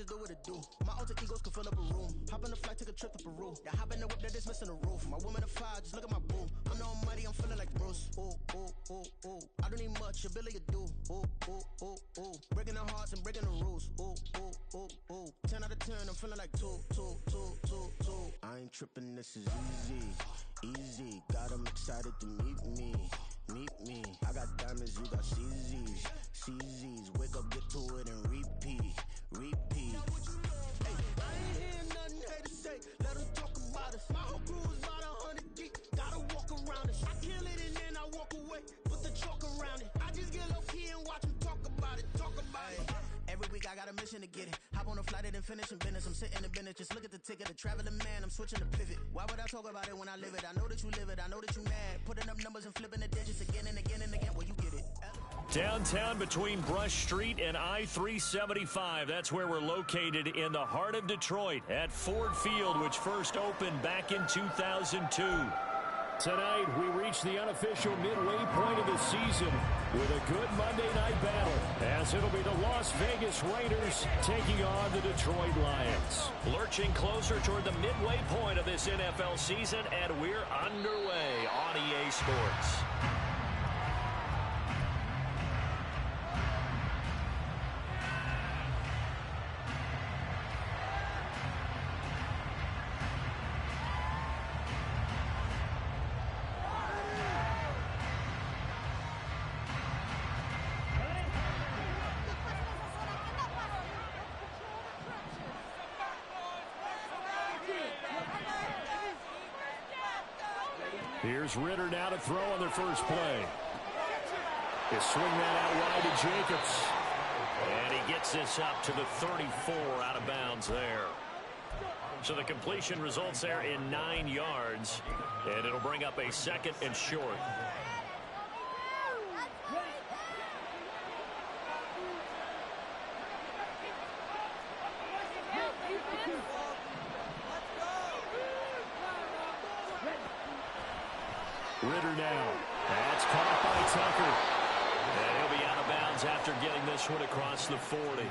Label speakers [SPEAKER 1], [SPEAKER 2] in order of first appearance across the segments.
[SPEAKER 1] just do what it do. My alter egos can fill up a room. Hop on the flight, take a trip to Peru. Yeah, hop in the whip that is missing the roof. My woman a fire, just look at my boo. I'm the almighty, I'm feeling like Bruce. Ooh, ooh, ooh, ooh. I don't need much, ability to do. Ooh, ooh, ooh, ooh. Breaking the hearts and breaking the rules. Ooh, ooh, ooh, ooh. 10 out of 10, I'm feeling like 2, 2, 2, 2, 2. I ain't tripping, this is easy. Easy, got 'em excited to meet me. Meet me. I got diamonds, you got CZs. CZs, wake up, get to it and repeat. Repeat. Hey, I ain't hearing nothing haters say. Let them talk about us. My whole crew is about 100 deep. Gotta walk around it. I kill it and then I walk away. Put the chalk around it. I just get low key and watch them talk about it. Talk about it. Every week I got a mission to get it. Hop on a flight and then finish in business. I'm sitting in business. Just look at the ticket. A traveling man. I'm switching to pivot. Why would I talk about it when I live it? I know that you live it. I know that you mad. Putting up numbers and flipping the digits again and again and again. Well, you get it.
[SPEAKER 2] Downtown between Brush Street and I-375. That's where we're located in the heart of Detroit at Ford Field, which first opened back in 2002. Tonight, we reach the unofficial midway point of the season with a good Monday night battle, as it'll be the Las Vegas Raiders taking on the Detroit Lions. Lurching closer toward the midway point of this NFL season, and we're underway on EA Sports. Here's Ritter now to throw on their first play. They swing that out wide to Jacobs. And he gets this up to the 34 out of bounds there. So the completion results there in 9 yards. And it'll bring up a second and short. Ritter now. That's caught by Tucker. And he'll be out of bounds after getting this one across the 40.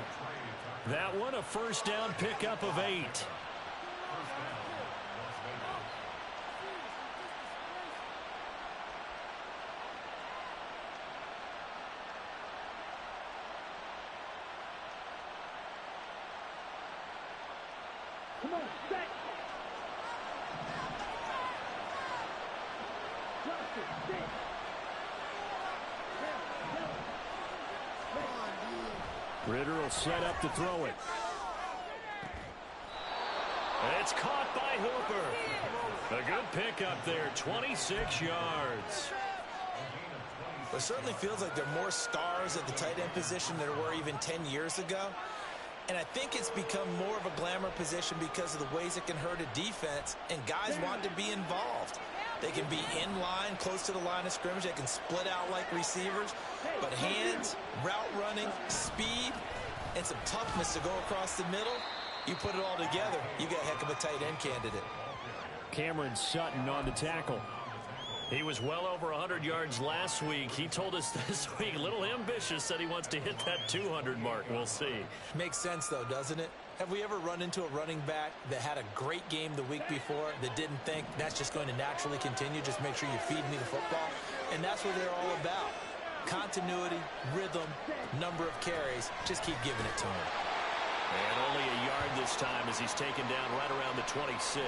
[SPEAKER 2] That one a first down pickup of 8.
[SPEAKER 3] Come on, set.
[SPEAKER 2] Ritter will set up to throw it. It's caught by Hooper. A good pickup there, 26 yards.
[SPEAKER 4] It certainly feels like there are more stars at the tight end position than there were even 10 years ago. And I think it's become more of a glamour position because of the ways it can hurt a defense, and guys want to be involved. They can be in line, close to the line of scrimmage. They can split out like receivers. But hands, route running, speed, and some toughness to go across the middle, you put it all together, you got a heck of a tight end candidate.
[SPEAKER 2] Cameron Sutton on the tackle. He was well over 100 yards last week. He told us this week, a little ambitious, said he wants to hit that 200 mark. We'll see.
[SPEAKER 4] Makes sense, though, doesn't it? Have we ever run into a running back that had a great game the week before that didn't think that's just going to naturally continue? Just make sure you feed me the football. And that's what they're all about. Continuity, rhythm, number of carries. Just keep giving it to him.
[SPEAKER 2] And only a yard this time as he's taken down right around the 26.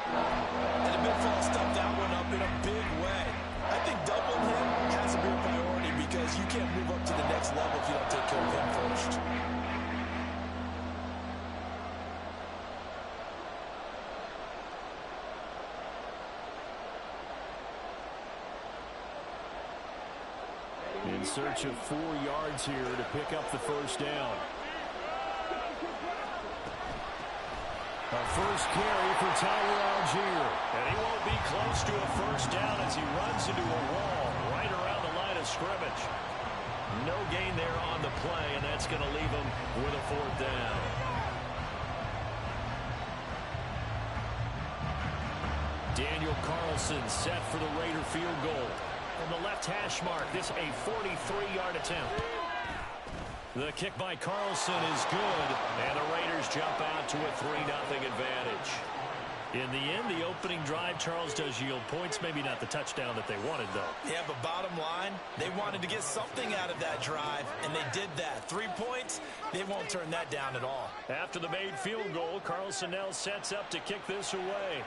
[SPEAKER 4] And the midfield stuffed that one up in a big way. I think doubling him has to be a priority because you can't move up to the next level if you don't take care of him first.
[SPEAKER 2] In search of 4 yards here to pick up the first down. A first carry for Tyler Algier. And he won't be close to a first down as he runs into a wall right around the line of scrimmage. No gain there on the play, and that's going to leave him with a 4th down. Daniel Carlson set for the Raider field goal. From the left hash mark, this a 43-yard attempt. The kick by Carlson is good, and the Raiders jump out to a 3-0 advantage. In the end, the opening drive, Charles, does yield points. Maybe not the touchdown that they wanted, though.
[SPEAKER 4] Yeah, but bottom line, they wanted to get something out of that drive, and they did that. 3 points, they won't turn that down at all.
[SPEAKER 2] After the made field goal, Carlson now sets up to kick this away.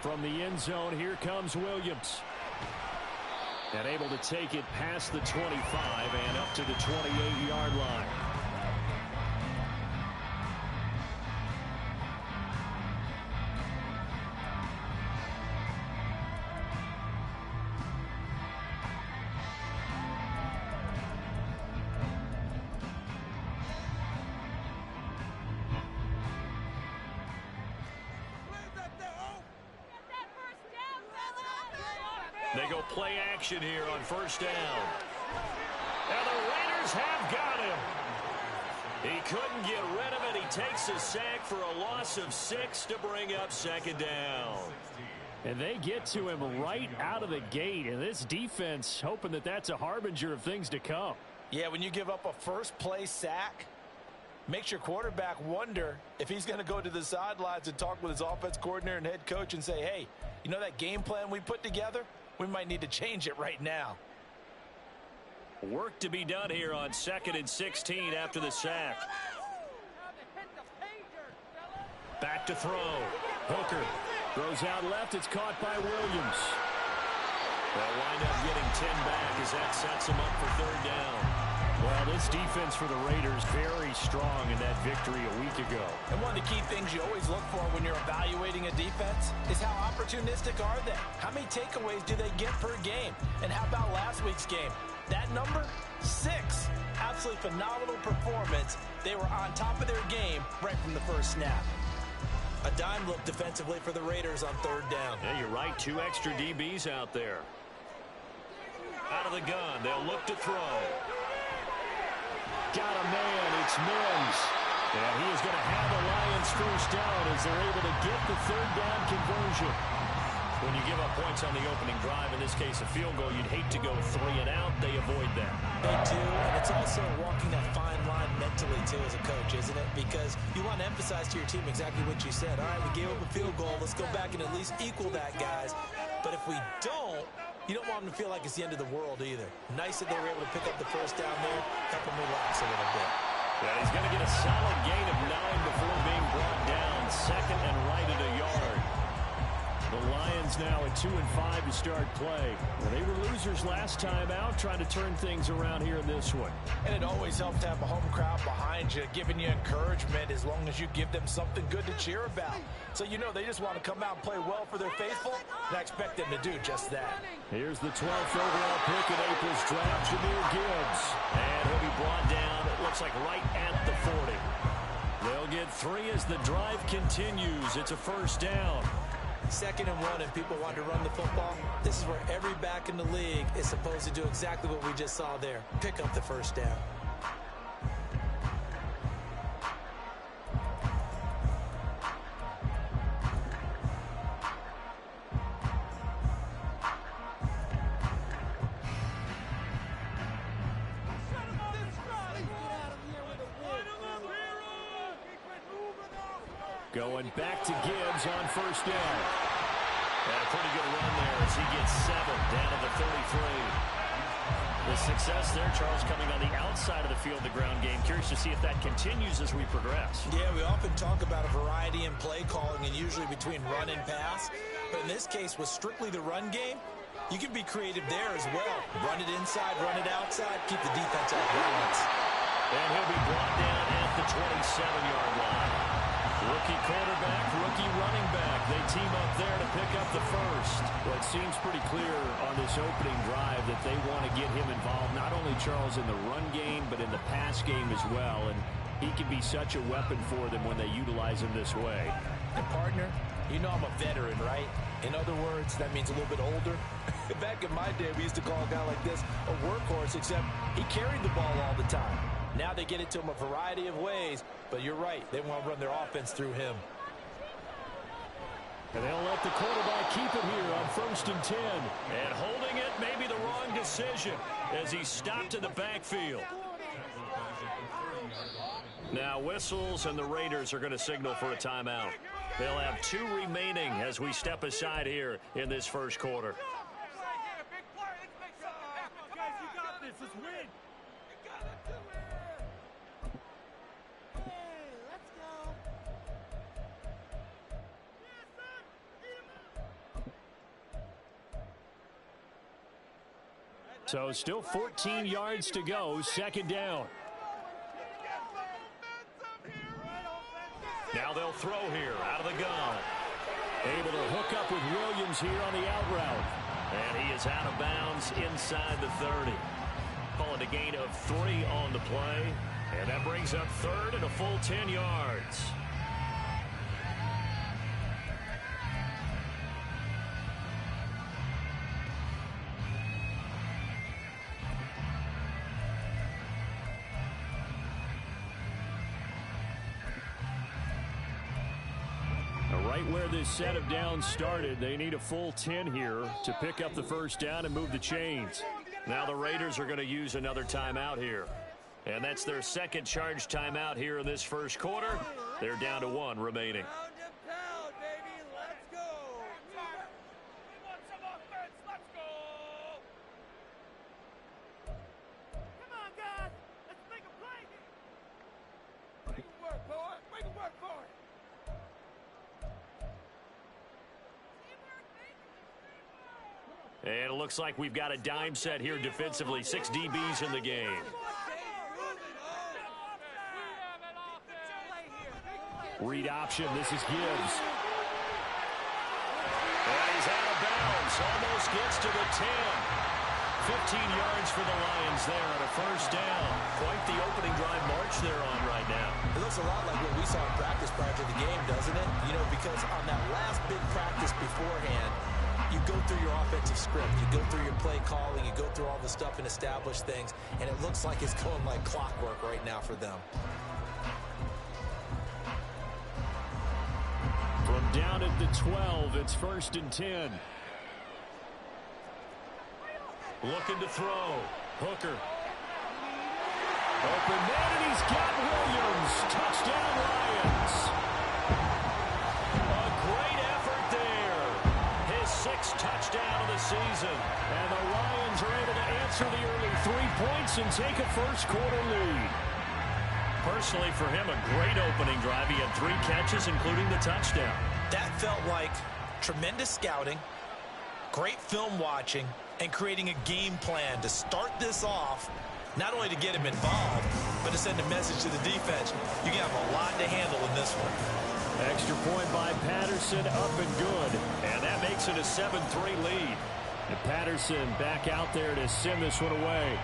[SPEAKER 2] From the end zone, here comes Williams. And able to take it past the 25 and up to the 28-yard line. They go play action here on first down. And the Raiders have got him. He couldn't get rid of it. He takes a sack for a loss of 6 to bring up second down. And they get to him right out of the gate. And this defense hoping that that's a harbinger of things to come.
[SPEAKER 4] Yeah, when you give up a first-play sack, makes your quarterback wonder if he's going to go to the sidelines and talk with his offense coordinator and head coach and say, hey, you know that game plan we put together? We might need to change it right now.
[SPEAKER 2] Work to be done here on 2nd and 16 after the sack. Back to throw. Hooker throws out left. It's caught by Williams. They'll wind up getting 10 back as that sets them up for third down. Well, this defense for the Raiders very strong in that victory a week ago.
[SPEAKER 4] And one of the key things you always look for when you're evaluating a defense is how opportunistic are they? How many takeaways do they get per game? And how about last week's game? That number, 6. Absolutely phenomenal performance. They were on top of their game right from the first snap. A dime look defensively for the Raiders on third down.
[SPEAKER 2] Yeah, you're right. 2 extra DBs out there. Out of the gun. They'll look to throw. Got a man. It's Mims. And he is going to have the Lions first down as they're able to get the third down conversion. When you give up points on the opening drive, in this case a field goal, you'd hate to go 3 and out. They avoid that.
[SPEAKER 4] They do, and it's also walking that fine line mentally, too, as a coach, isn't it? Because you want to emphasize to your team exactly what you said. All right, we gave up a field goal. Let's go back and at least equal that, guys. But if we don't, you don't want them to feel like it's the end of the world either. Nice that they were able to pick up the first down there, help them relax a little bit.
[SPEAKER 2] Yeah, he's going to get a solid gain of 9 before being brought down. 2nd and right at a yard. The Lions now at 2-5 to start play. Well, they were losers last time out, trying to turn things around here in this one.
[SPEAKER 4] And it always helps to have a home crowd behind you, giving you encouragement as long as you give them something good to cheer about. So you know they just want to come out and play well for their faithful, and I expect them to do just that.
[SPEAKER 2] Here's the 12th overall pick in April's draft, Jahmyr Gibbs. And he'll be brought down, it looks like right at the 40. They'll get 3 as the drive continues. It's a first down.
[SPEAKER 4] 2nd and 1, and people want to run the football. This is where every back in the league is supposed to do exactly what we just saw there. Pick up the first down.
[SPEAKER 2] Going back to Gibbs on first down. And a pretty good run there as he gets 7 down to the 33. The success there, Charles, coming on the outside of the field, the ground game. Curious to see if that continues as we progress.
[SPEAKER 4] Yeah, we often talk about a variety in play calling and usually between run and pass. But in this case, with strictly the run game, you can be creative there as well. Run it inside, run it outside, keep the defense off balance.
[SPEAKER 2] And he'll be brought down at the 27-yard line. Rookie quarterback, rookie running back. They team up there to pick up the first. Well, it seems pretty clear on this opening drive that they want to get him involved, not only, Charles, in the run game, but in the pass game as well. And he can be such a weapon for them when they utilize him this way.
[SPEAKER 4] And, partner, you know I'm a veteran, right? In other words, that means a little bit older. Back in my day, we used to call a guy like this a workhorse, except he carried the ball all the time. Now they get it to him a variety of ways, but you're right. They want to run their offense through him.
[SPEAKER 2] And they'll let the quarterback keep it here on 1st and 10. And holding it may be the wrong decision as he stopped in the backfield. Now whistles, and the Raiders are going to signal for a timeout. They'll have 2 remaining as we step aside here in this first quarter. So still 14 yards to go, 2nd down. Now they'll throw here out of the gun. Able to hook up with Williams here on the out route. And he is out of bounds inside the 30. Call it a gain of 3 on the play. And that brings up 3rd and a full 10 yards. Right where this set of downs started, they need a full 10 here to pick up the first down and move the chains. Now the Raiders are going to use another timeout here. And that's their 2nd charge timeout here in this first quarter. They're down to 1 remaining. And it looks like we've got a dime set here defensively. 6 DBs in the game. Read option. This is Gibbs. And he's out of bounds. Almost gets to the 10. 15 yards for the Lions there on a first down. Quite the opening drive march they're on right now.
[SPEAKER 4] It looks a lot like what we saw in practice prior to the game, doesn't it? You know, because on that last big practice beforehand, you go through your offensive script, you go through your play calling, you go through all the stuff and establish things, and it looks like it's going like clockwork right now for them.
[SPEAKER 2] From down at the 12, it's 1st and 10. Looking to throw. Hooker. Open man, and he's got Williams. Touchdown, Lions. A great effort there. His 6th touchdown of the season. And the Lions are able to answer the early 3 points and take a first quarter lead. Personally, for him, a great opening drive. He had 3 catches, including the touchdown.
[SPEAKER 4] That felt like tremendous scouting, great film watching, and creating a game plan to start this off, not only to get him involved, but to send a message to the defense. You have a lot to handle in this one.
[SPEAKER 2] Extra point by Patterson, up and good. And that makes it a 7-3 lead. And Patterson back out there to send this one away.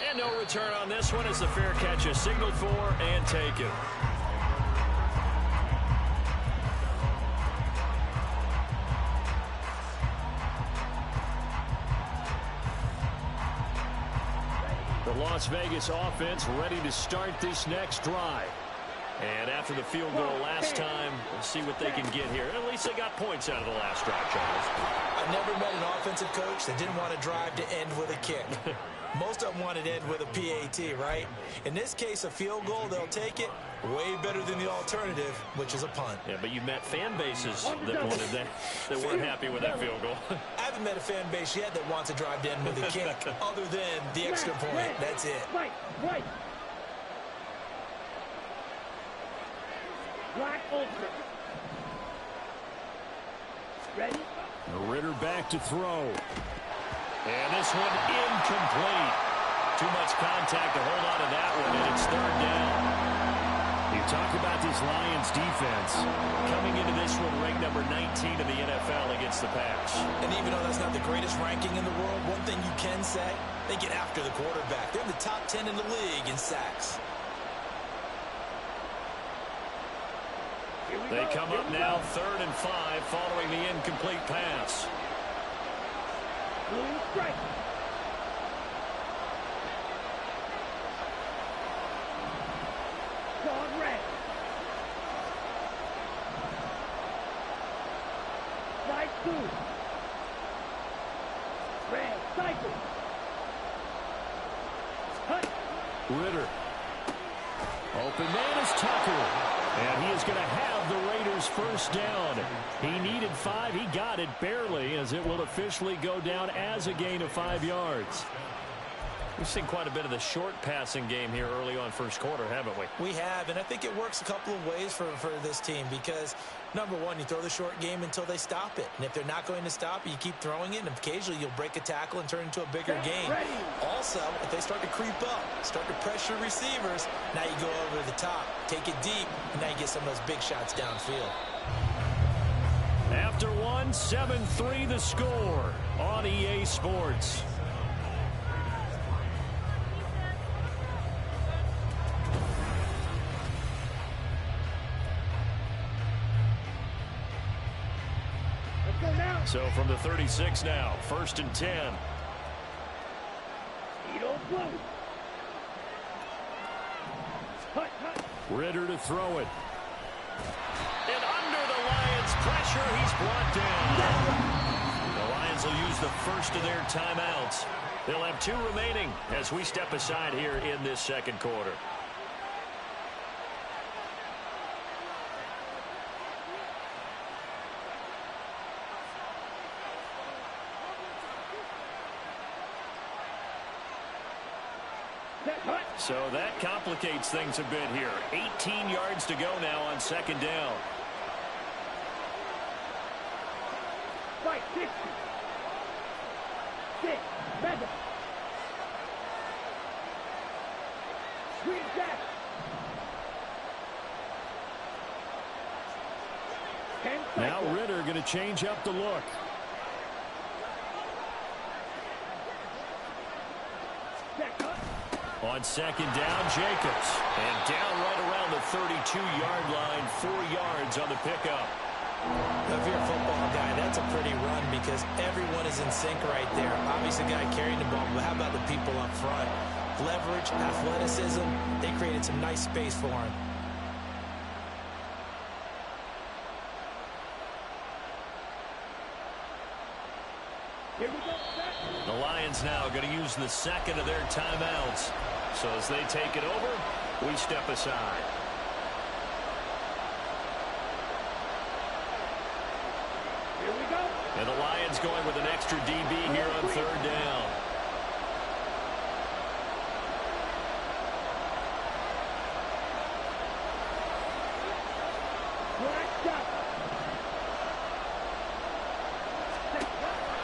[SPEAKER 2] And no return on this one as the fair catch is signaled for and taken. The Las Vegas offense ready to start this next drive. And after the field goal last time, we'll see what they can get here. At least they got points out of the last drive, Charles.
[SPEAKER 4] I've never met an offensive coach that didn't want to drive to end with a kick. Most of them wanted to end with a PAT, right? In this case, a field goal, they'll take it. Way better than the alternative, which is a punt.
[SPEAKER 2] Yeah, but you've met fan bases that wanted that weren't happy with that field goal.
[SPEAKER 4] I haven't met a fan base yet that wants to drive to end with a kick, other than the extra point. That's it.
[SPEAKER 3] Right. Black ultra. Ready?
[SPEAKER 2] Ritter back to throw. And this one incomplete. Too much contact to hold on to that one, and it's 3rd down. You talk about this Lions defense coming into this one ranked number 19 in the NFL against the pass.
[SPEAKER 4] And even though that's not the greatest ranking in the world, one thing you can say, they get after the quarterback. They're in the top 10 in the league in sacks.
[SPEAKER 2] They come up now 3rd and 5 following the incomplete pass.
[SPEAKER 3] Blue strike. Gone red. through. Red, cycle. Cut.
[SPEAKER 2] Ritter. Open man is Tucker. And he is going to have the Raiders first down. He needed 5. He got it barely, as it will officially go down as a gain of 5 yards. We've seen quite a bit of the short passing game here early on first quarter, haven't we?
[SPEAKER 4] We have, and I think it works a couple of ways for this team because, number one, you throw the short game until they stop it. And if they're not going to stop it, you keep throwing it, and occasionally you'll break a tackle and turn it into a bigger game. Also, if they start to creep up, start to pressure receivers, now you go over the top, take it deep, and now you get some of those big shots downfield.
[SPEAKER 2] After one, 7-3 the score on EA Sports. So from the 36 now, 1st and 10. Ritter to throw it. And under the Lions' pressure, he's brought down. The Lions will use the first of their timeouts. They'll have 2 remaining as we step aside here in this second quarter. So that complicates things a bit here. 18 yards to go now on 2nd down.
[SPEAKER 3] Right, 60. 6, Mega. Green Jack. 10 seconds.
[SPEAKER 2] Now Ritter going to change up the look. On 2nd down, Jacobs. And down right around the 32-yard line, 4 yards on the pickup.
[SPEAKER 4] If you're a football guy, that's a pretty run because everyone is in sync right there. Obviously, the guy carrying the ball, but how about the people up front? Leverage, athleticism, they created some nice space for him.
[SPEAKER 3] Here we go.
[SPEAKER 2] The Lions now going to use the 2nd of their timeouts. So as they take it over, we step aside.
[SPEAKER 3] Here we go.
[SPEAKER 2] And the Lions going with an extra DB here on 3rd down.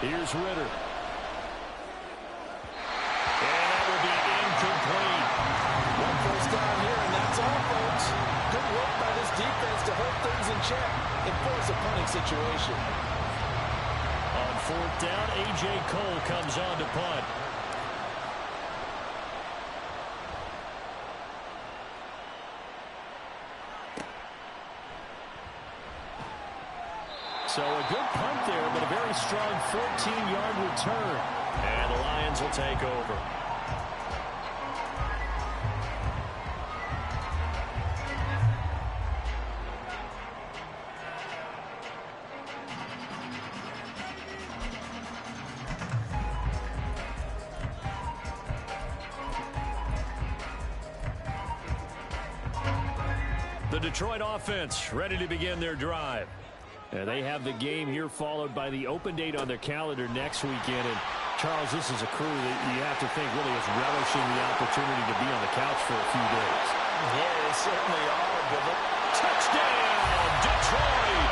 [SPEAKER 2] Here's Ritter. And that will be incomplete.
[SPEAKER 4] One first down here, and that's all, folks. Good work by this defense to hold things in check and force a punting situation.
[SPEAKER 2] On 4th down, A.J. Cole comes on to punt. So a good punt there, but a very strong 14-yard return. And the Lions will take over. The Detroit offense ready to begin their drive. They have the game here followed by the open date on their calendar next weekend. And Charles, this is a crew that you have to think really is relishing the opportunity to be on the couch for a few days.
[SPEAKER 4] Yeah, they certainly are, Bill.
[SPEAKER 2] Touchdown, Detroit!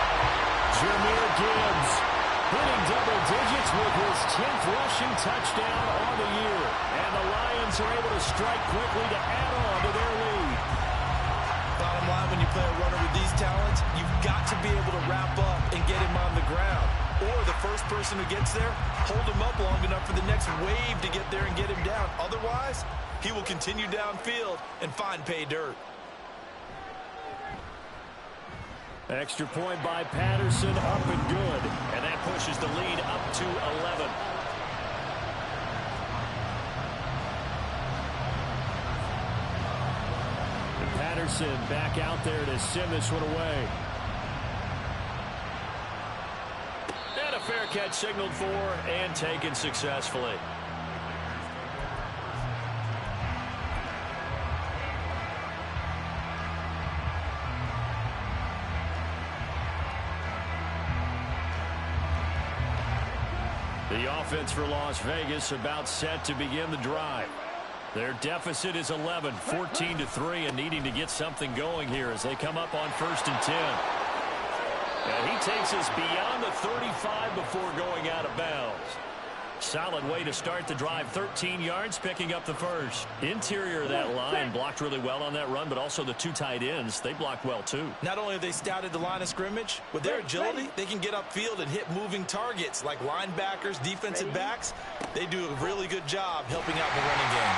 [SPEAKER 2] Jahmyr Gibbs hitting double digits with his 10th rushing touchdown on the year. And the Lions are able to strike quickly to add on to their lead.
[SPEAKER 4] Bottom line, when you play a runner with these talents, you've got to be able to wrap up and get him on the ground. Or the first person who gets there, hold him up long enough for the next wave to get there and get him down. Otherwise, he will continue downfield and find pay dirt.
[SPEAKER 2] Extra point by Patterson, up and good. And that pushes the lead up to 11. And Patterson back out there to send this one away. And a fair catch signaled for and taken successfully. The offense for Las Vegas about set to begin the drive. Their deficit is 11, 14-3, and needing to get something going here as they come up on 1st and 10. And he takes us beyond the 35 before going out of bounds. Solid way to start the drive. 13 yards, picking up the first. Interior of that line blocked really well on that run, but also the two tight ends, they blocked well too.
[SPEAKER 4] Not only have they scouted the line of scrimmage, with their agility, they can get upfield and hit moving targets like linebackers, defensive backs. They do a really good job helping out the running game.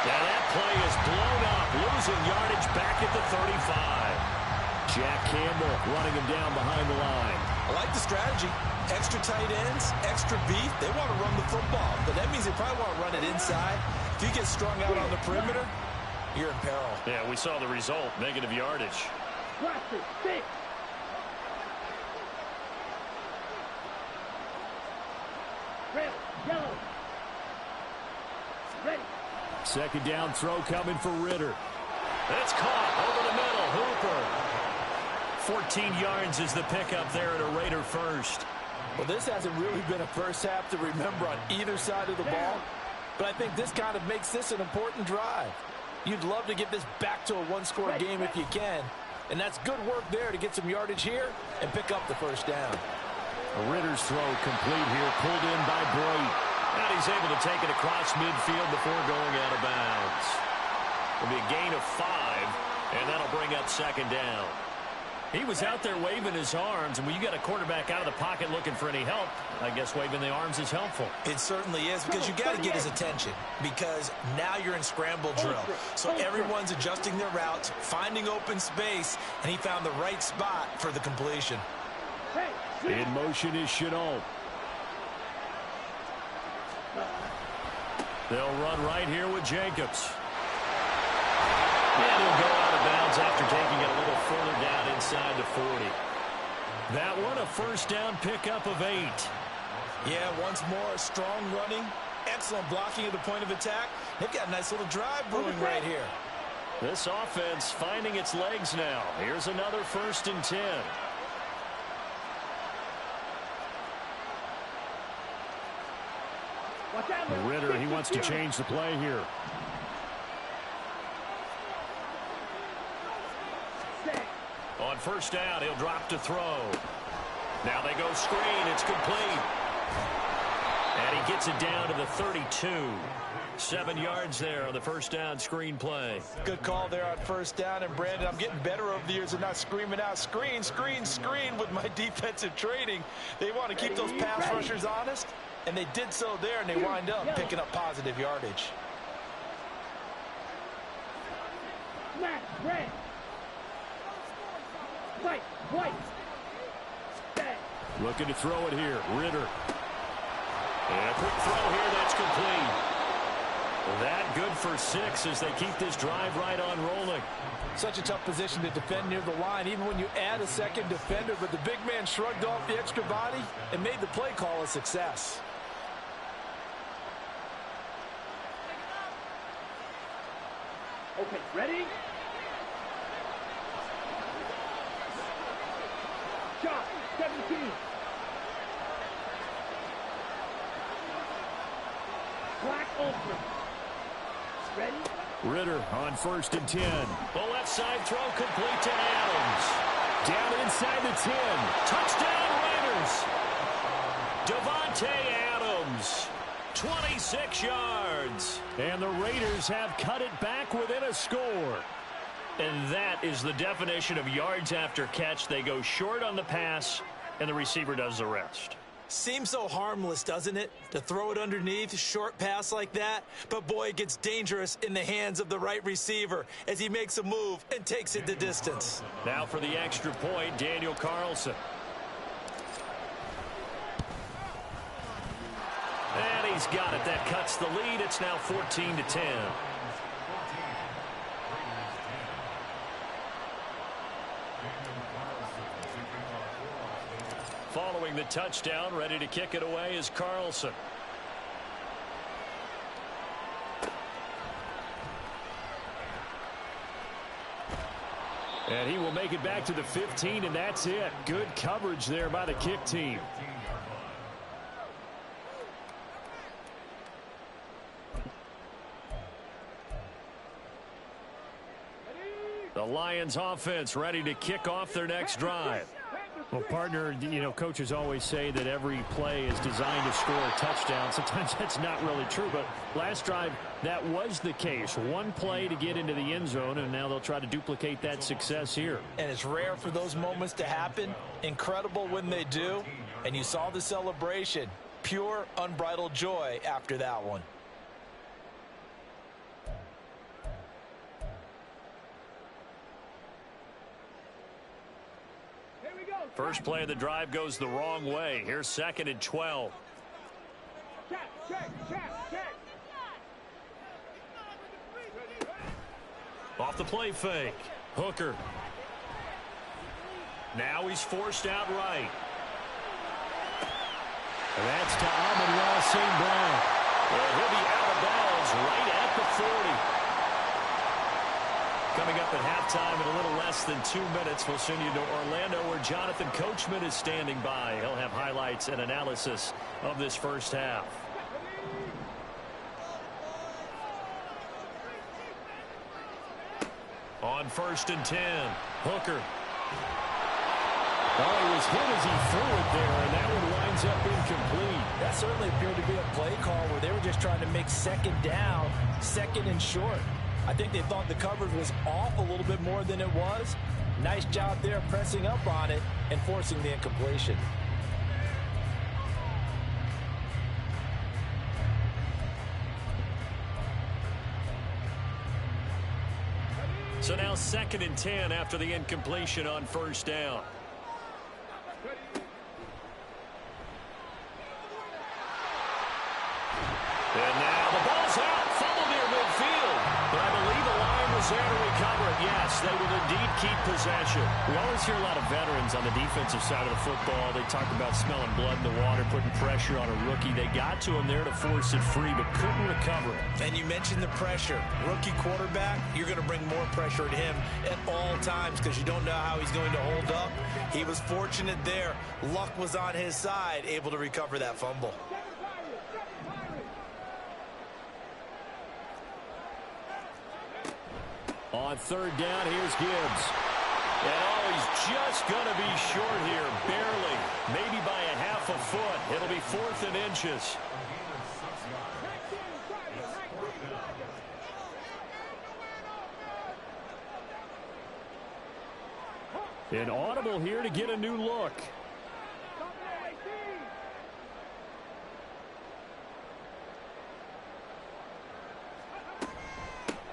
[SPEAKER 2] Yeah, that play is blown up, losing yardage back at the 35. Jack Campbell running him down behind the line.
[SPEAKER 4] I like the strategy. Extra tight ends, extra beef. They want to run the football, but that means they probably want to run it inside. If you get strung out on the perimeter, you're in peril.
[SPEAKER 2] Yeah, we saw the result, negative yardage.
[SPEAKER 3] Six. Red, yellow. Ready.
[SPEAKER 2] Second down throw coming for Ritter. That's caught over the middle. Hooper. 14 yards is the pickup there at a Raider first.
[SPEAKER 5] Well, this hasn't really been a first half to remember on either side of the ball, but I think this kind of makes this an important drive. You'd love to get this back to a one-score game if you can, and that's good work there to get some yardage here and pick up the first down.
[SPEAKER 2] Ritter's throw complete here, pulled in by Bright. And he's able to take it across midfield before going out of bounds. It'll be a gain of 5, and that'll bring up second down. He was out there waving his arms, and when you got a quarterback out of the pocket looking for any help, I guess waving the arms is helpful.
[SPEAKER 4] It certainly is, because you got to get his attention, because now you're in scramble drill. So everyone's adjusting their routes, finding open space, and he found the right spot for the completion.
[SPEAKER 2] In motion is Chenault. They'll run right here with Jacobs. And he'll go out of bounds after taking it a little further down inside the 40. That one a first down pickup of 8.
[SPEAKER 4] Yeah, once more, strong running, excellent blocking at the point of attack. They've got a nice little drive brewing right here.
[SPEAKER 2] This offense finding its legs now. Here's another 1st and 10. Ritter, he wants to change the play here. On first down, he'll drop to throw. Now they go screen. It's complete. And he gets it down to the 32. 7 yards there on the first down screen play.
[SPEAKER 4] Good call there on first down. And, Brandon, I'm getting better over the years of not screaming out, screen, screen, screen with my defensive training. They want to keep those pass rushers honest, and they did so there, and they wind up picking up positive yardage.
[SPEAKER 3] Smash, red. White.
[SPEAKER 2] Looking to throw it here. Ritter. And a quick throw here. That's complete. That good for 6 as they keep this drive right on rolling.
[SPEAKER 5] Such a tough position to defend near the line, even when you add a second defender, but the big man shrugged off the extra body and made the play call a success.
[SPEAKER 3] Okay, ready? Shot, 17. Black ultra. Ready?
[SPEAKER 2] Ritter on 1st and 10. The left side throw complete to Adams. Down inside the 10. Touchdown Raiders. Devontae Adams. 26 yards. And the Raiders have cut it back within a score. And that is the definition of yards after catch. They go short on the pass, and the receiver does the rest.
[SPEAKER 4] Seems so harmless, doesn't it, to throw it underneath, short pass like that? But, boy, it gets dangerous in the hands of the right receiver as he makes a move and takes it the distance.
[SPEAKER 2] Now for the extra point, Daniel Carlson. And he's got it. That cuts the lead. It's now 14-10. following the touchdown. Ready to kick it away is Carlson. And he will make it back to the 15, and that's it. Good coverage there by the kick team. The Lions offense ready to kick off their next drive.
[SPEAKER 6] Well, partner, you know, coaches always say that every play is designed to score a touchdown. Sometimes that's not really true, but last drive, that was the case. One play to get into the end zone, and now they'll try to duplicate that success here.
[SPEAKER 5] And it's rare for those moments to happen. Incredible when they do. And you saw the celebration. Pure, unbridled joy after that one.
[SPEAKER 2] First play of the drive goes the wrong way. Here's 2nd and 12.
[SPEAKER 3] Check.
[SPEAKER 2] Off the play fake. Hooker. Now he's forced out right.
[SPEAKER 6] And that's to Amon-Ra St. Brown.
[SPEAKER 2] Well, he'll be out of bounds right at the 40. Coming up at halftime in a little less than 2 minutes, we'll send you to Orlando where Jonathan Coachman is standing by. He'll have highlights and analysis of this first half. On 1st and 10, Hooker.
[SPEAKER 6] Oh, he was hit as he threw it there, and that one winds up incomplete.
[SPEAKER 5] That certainly appeared to be a play call where they were just trying to make 2nd down, 2nd and short. I think they thought the coverage was off a little bit more than it was. Nice job there pressing up on it and forcing the incompletion.
[SPEAKER 2] So now 2nd and 10 after the incompletion on 1st down. And now the ball's out. Fumble near midfield. But I believe the line was there to recover it. Yes, they will indeed keep possession.
[SPEAKER 6] We always hear a lot of veterans on the defensive side of the football. They talk about smelling blood in the water, putting pressure on a rookie. They got to him there to force it free, but couldn't recover it.
[SPEAKER 4] And you mentioned the pressure. Rookie quarterback, you're going to bring more pressure at him at all times because you don't know how he's going to hold up. He was fortunate there. Luck was on his side, able to recover that fumble.
[SPEAKER 6] On 3rd down, here's Gibbs.
[SPEAKER 2] And oh, he's just going to be short here, barely. Maybe by a half a foot. It'll be 4th and inches.
[SPEAKER 6] An audible here to get a new look.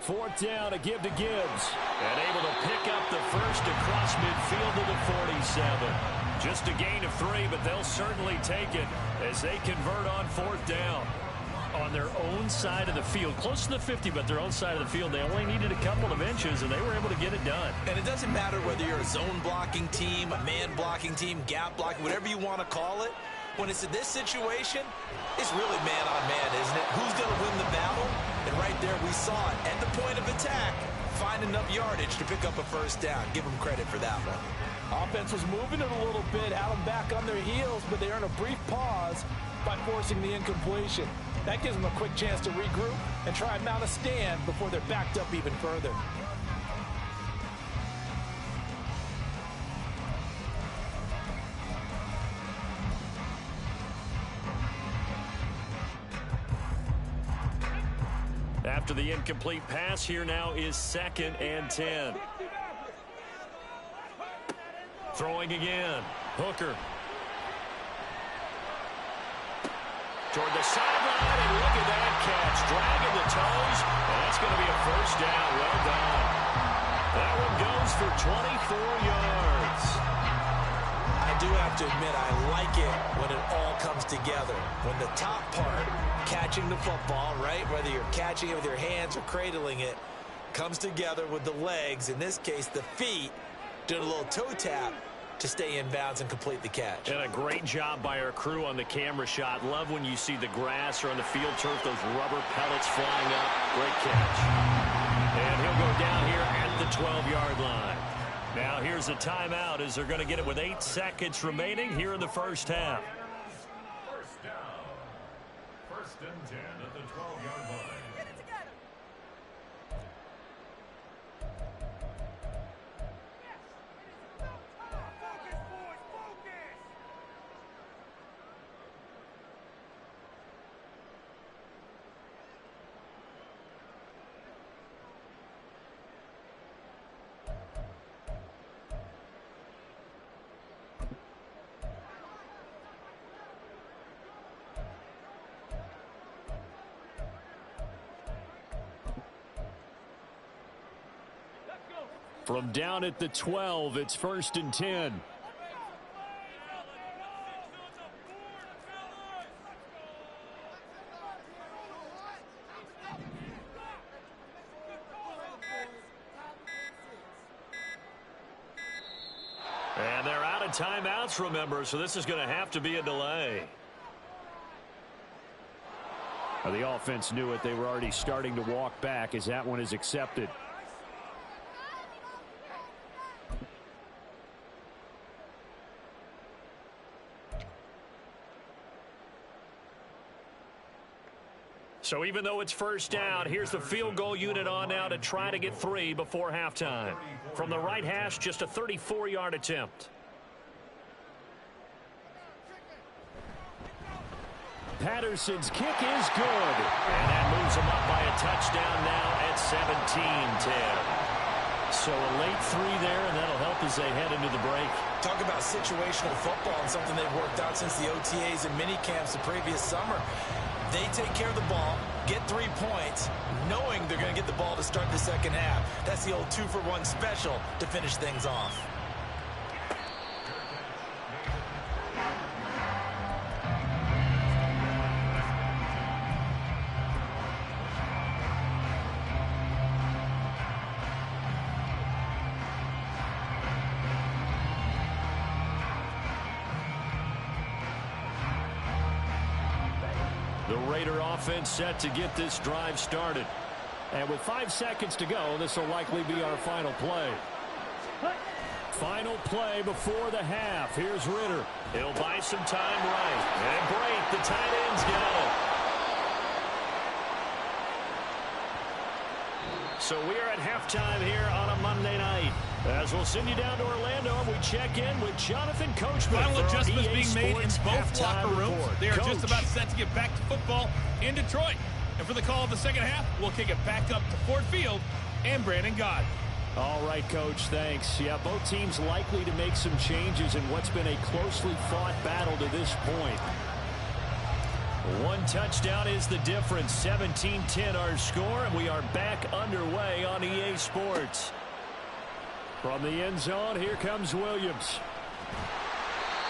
[SPEAKER 6] 4th down, a give to Gibbs.
[SPEAKER 2] And able to pick up the first across midfield to the 47. Just a gain of 3, but they'll certainly take it as they convert on 4th down. On their own side of the field, close to the 50, but their own side of the field. They only needed a couple of inches, and they were able to get it done.
[SPEAKER 4] And it doesn't matter whether you're a zone blocking team, a man blocking team, gap blocking, whatever you want to call it. When it's in this situation, it's really man-on-man, isn't it? Who's going to win the battle? And right there, we saw it. At the point of attack, find enough yardage to pick up a first down. Give them credit for that one.
[SPEAKER 5] Offense was moving it a little bit, had them back on their heels, but they earned a brief pause by forcing the incompletion. That gives them a quick chance to regroup and try and mount a stand before they're backed up even further.
[SPEAKER 2] After the incomplete pass, here now is 2nd and 10. Throwing again. Hooker. Toward the sideline, and look at that catch. Dragging the toes, and that's going to be a first down. Well done. That one goes for 24 yards.
[SPEAKER 4] I do have to admit, I like it when it all comes together. When the top part, catching the football, right, whether you're catching it with your hands or cradling it, comes together with the legs, in this case the feet, doing a little toe tap. to stay in bounds and complete the catch.
[SPEAKER 2] And a great job by our crew on the camera shot. Love when you see the grass or on the field turf, those rubber pellets flying up. Great catch. And he'll go down here at the 12-yard line. Now here's a timeout as they're going to get it with 8 seconds remaining here in the first half.
[SPEAKER 7] First down. First and 10 at the 12-yard line.
[SPEAKER 6] From down at the 12, it's 1st and 10.
[SPEAKER 2] And they're out of timeouts, remember, so this is going to have to be a delay.
[SPEAKER 6] The offense knew it. They were already starting to walk back as that one is accepted.
[SPEAKER 2] So even though it's first down, here's the field goal unit on now to try to get 3 before halftime. From the right hash, just a 34-yard attempt.
[SPEAKER 6] Patterson's kick is good.
[SPEAKER 2] And that moves them up by a touchdown now at 17-10. So a late 3 there, and that'll help as they head into the break.
[SPEAKER 4] Talk about situational football and something they've worked out since the OTAs and mini camps the previous summer. They take care of the ball, get 3 points, knowing they're going to get the ball to start the second half. That's the old 2-for-1 special to finish things off.
[SPEAKER 2] The Raider offense set to get this drive started.
[SPEAKER 6] And with 5 seconds to go, this will likely be our final play. Final play before the half. Here's Ritter.
[SPEAKER 2] He'll buy some time right. And break. The tight end's got it. So we are at halftime here on a Monday night. As we'll send you down to Orlando, we check in with Jonathan Coachman.
[SPEAKER 8] Final adjustments being made in
[SPEAKER 2] Sports
[SPEAKER 8] both locker rooms.
[SPEAKER 2] report.
[SPEAKER 8] They are
[SPEAKER 2] Coach.
[SPEAKER 8] just about set to get back to football in Detroit. And for the call of the second half, we'll kick it back up to Ford Field and Brandon God.
[SPEAKER 6] All right, Coach, thanks. Yeah, both teams likely to make some changes in what's been a closely fought battle to this point.
[SPEAKER 2] 1 touchdown is the difference. 17-10 our score, and we are back underway on EA Sports.
[SPEAKER 6] From the end zone, here comes Williams.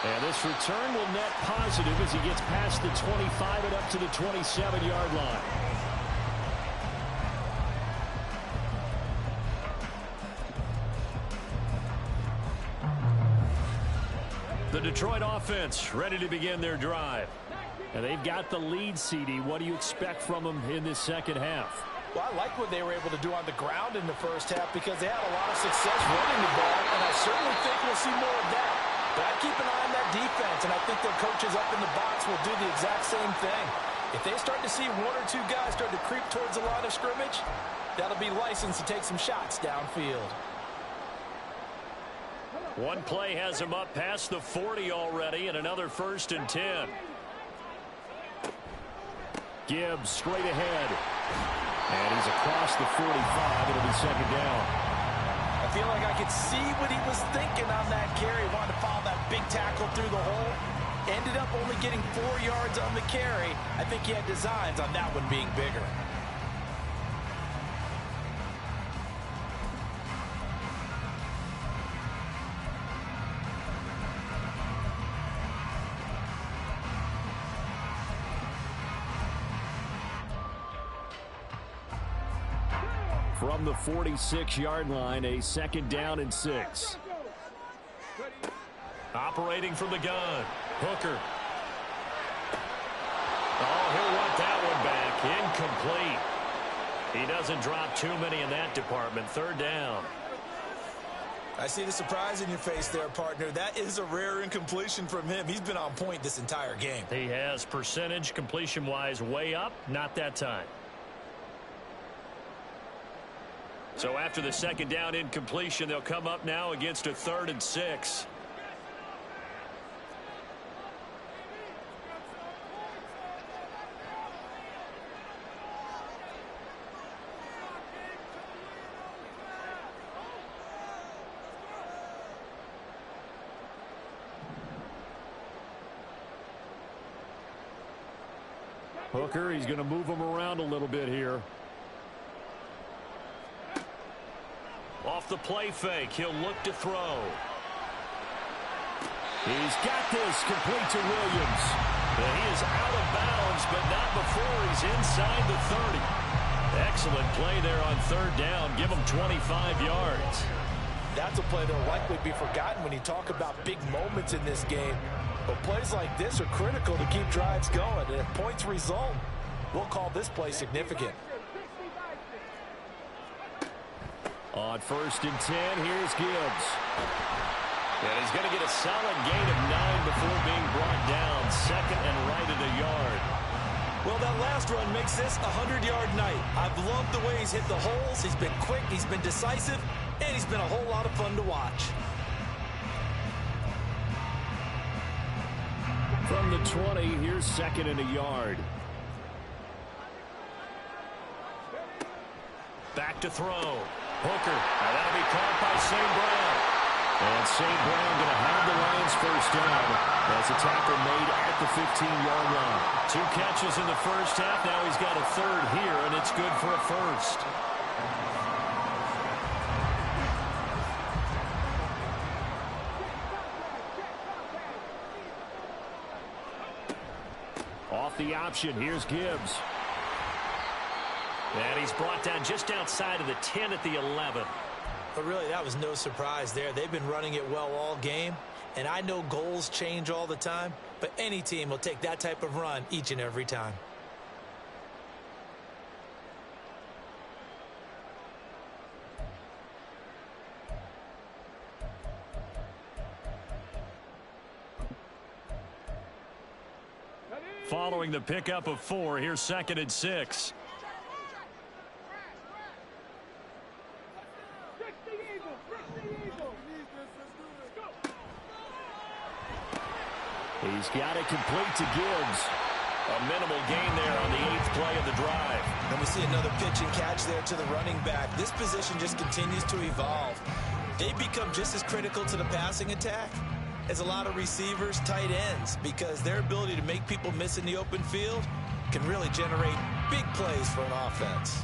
[SPEAKER 6] And this return will net positive as he gets past the 25 and up to the 27-yard line.
[SPEAKER 2] The Detroit offense ready to begin their drive.
[SPEAKER 6] And they've got the lead, CD. What do you expect from them in this second half?
[SPEAKER 5] Well, I like what they were able to do on the ground in the first half because they had a lot of success running the ball, and I certainly think we'll see more of that. But I keep an eye on that defense, and I think their coaches up in the box will do the exact same thing. If they start to see 1 or 2 guys start to creep towards the line of scrimmage, that'll be licensed to take some shots downfield.
[SPEAKER 2] One play has him up past the 40 already, and another 1st and 10.
[SPEAKER 6] Gibbs straight ahead. And he's across the 45. It'll be second down.
[SPEAKER 5] I feel like I could see what he was thinking on that carry. He wanted to follow that big tackle through the hole. Ended up only getting 4 yards on the carry. I think he had designs on that one being bigger.
[SPEAKER 6] From the 46-yard line, a 2nd down and 6.
[SPEAKER 2] Operating from the gun. Hooker. Oh, he'll want that one back. Incomplete. He doesn't drop too many in that department. Third down.
[SPEAKER 4] I see the surprise in your face there, partner. That is a rare incompletion from him. He's been on point this entire game.
[SPEAKER 2] He has percentage completion-wise way up. Not that time. So after the second down incompletion, they'll come up now against a 3rd and 6.
[SPEAKER 6] Hooker, he's going to move him around a little bit here.
[SPEAKER 2] Off the play fake, he'll look to throw.
[SPEAKER 6] He's got this complete to Williams.
[SPEAKER 2] And he is out of bounds, but not before he's inside the 30. Excellent play there on 3rd down. Give him 25 yards.
[SPEAKER 5] That's a play that'll likely be forgotten when you talk about big moments in this game. But plays like this are critical to keep drives going. And if points result, we'll call this play significant.
[SPEAKER 6] On 1st and 10, here's Gibbs.
[SPEAKER 2] And he's going to get a solid gain of 9 before being brought down. 2nd and right at a yard.
[SPEAKER 4] Well, that last run makes this a 100-yard night. I've loved the way he's hit the holes. He's been quick, he's been decisive, and he's been a whole lot of fun to watch.
[SPEAKER 6] From the 20, here's 2nd and a yard.
[SPEAKER 2] Back to throw. Hooker. Now that'll be caught by St. Brown.
[SPEAKER 6] And St. Brown going to have the Lions first down as a tackle made at the 15-yard line.
[SPEAKER 2] 2 catches in the first half. Now he's got a 3rd here, and it's good for a 1st.
[SPEAKER 6] Off the option, here's Gibbs.
[SPEAKER 2] And he's brought down just outside of the 10 at the 11.
[SPEAKER 4] But really, that was no surprise there. They've been running it well all game. And I know goals change all the time, but any team will take that type of run each and every time.
[SPEAKER 2] Following the pickup of 4, here's 2nd and 6.
[SPEAKER 6] He's got it complete to Gibbs.
[SPEAKER 2] A minimal gain there on the 8th play of the drive.
[SPEAKER 4] And we see another pitch and catch there to the running back. This position just continues to evolve. They become just as critical to the passing attack as a lot of receivers, tight ends, because their ability to make people miss in the open field can really generate big plays for an offense.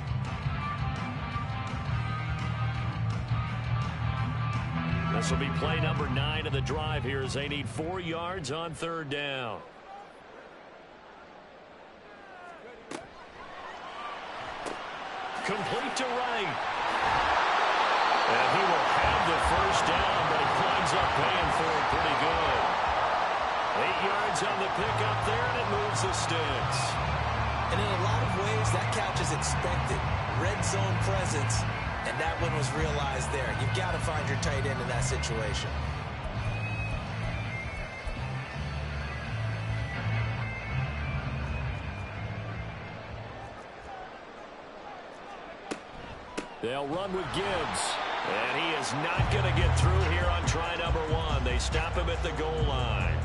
[SPEAKER 2] This will be play number 9 of the drive here as they need 4 yards on 3rd down. Complete to right. And he will have the first down, but he climbs up paying for it pretty good. 8 yards on the pickup there, and it moves the sticks.
[SPEAKER 4] And in a lot of ways, that catch is expected. Red zone presence. And that one was realized there. You've got to find your tight end in that situation.
[SPEAKER 6] They'll run with Gibbs.
[SPEAKER 2] And he is not going to get through here on try number 1. They stop him at the goal line.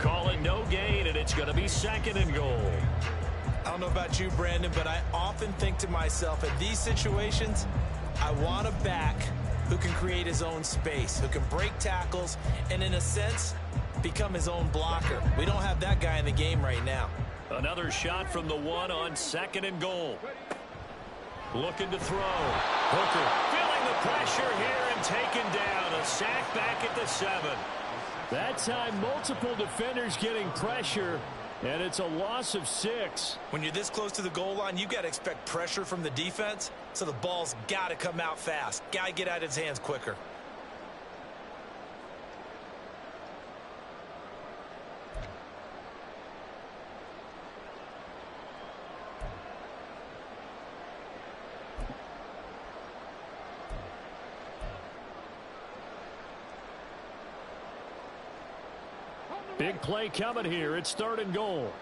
[SPEAKER 2] Call it no gain, and it's going to be 2nd and goal.
[SPEAKER 4] I don't know about you, Brandon, but I often think to myself, in these situations, I want a back who can create his own space, who can break tackles, and in a sense, become his own blocker. We don't have that guy in the game right now.
[SPEAKER 2] Another shot from the 1 on 2nd and goal. Looking to throw. Hooker feeling the pressure here and taken down. A sack back at the 7.
[SPEAKER 6] That time, multiple defenders getting pressure, and it's a loss of 6.
[SPEAKER 4] When you're this close to the goal line, you've got to expect pressure from the defense, so the ball's got to come out fast. Got to get out of his hands quicker.
[SPEAKER 6] Big play coming here. It's 3rd and goal.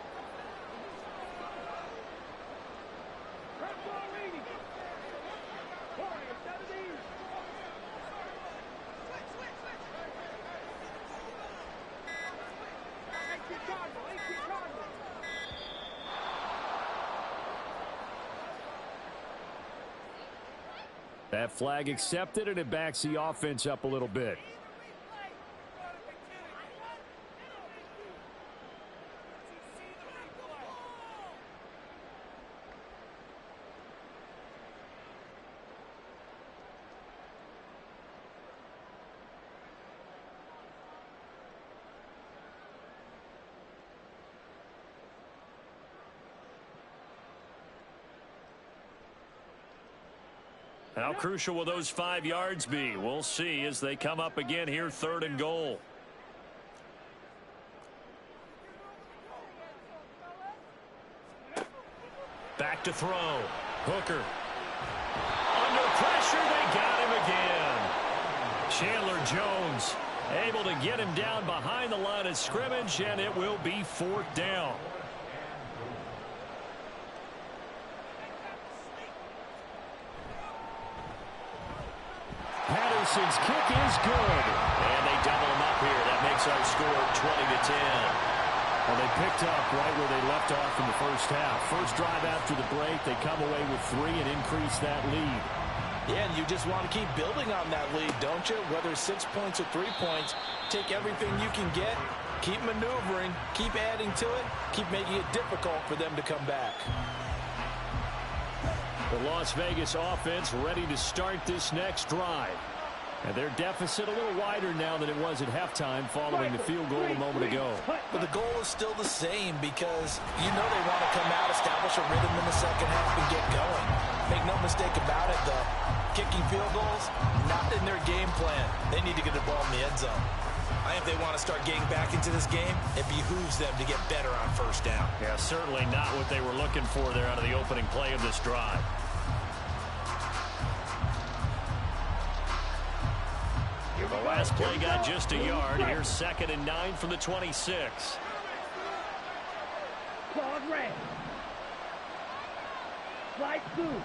[SPEAKER 6] That flag accepted, and it backs the offense up a little bit. How crucial will those 5 yards be? We'll see as they come up again here, 3rd and goal. Back to throw. Hooker. Under pressure, they got him again. Chandler Jones able to get him down behind the line of scrimmage, and it will be 4th down. Patterson's kick is good. And they double him up here. That makes our score 20-10. Well, they picked up right where they left off in the first half. First drive after the break, they come away with 3 and increase that lead.
[SPEAKER 5] Yeah, and you just want to keep building on that lead, don't you? Whether it's 6 points or 3 points, take everything you can get, keep maneuvering, keep adding to it, keep making it difficult for them to come back.
[SPEAKER 6] The Las Vegas offense ready to start this next drive. And their deficit a little wider now than it was at halftime following the field goal a moment ago.
[SPEAKER 4] But the goal is still the same because you know they want to come out, establish a rhythm in the second half, and get going. Make no mistake about it, though. Kicking field goals, not in their game plan. They need to get the ball in the end zone. I think if they want to start getting back into this game, it behooves them to get better on first down.
[SPEAKER 2] Yeah, certainly not what they were looking for there out of the opening play of this drive. The last play got just a yard. Here's 2nd and 9 from the 26.
[SPEAKER 3] Claude red. Slide through.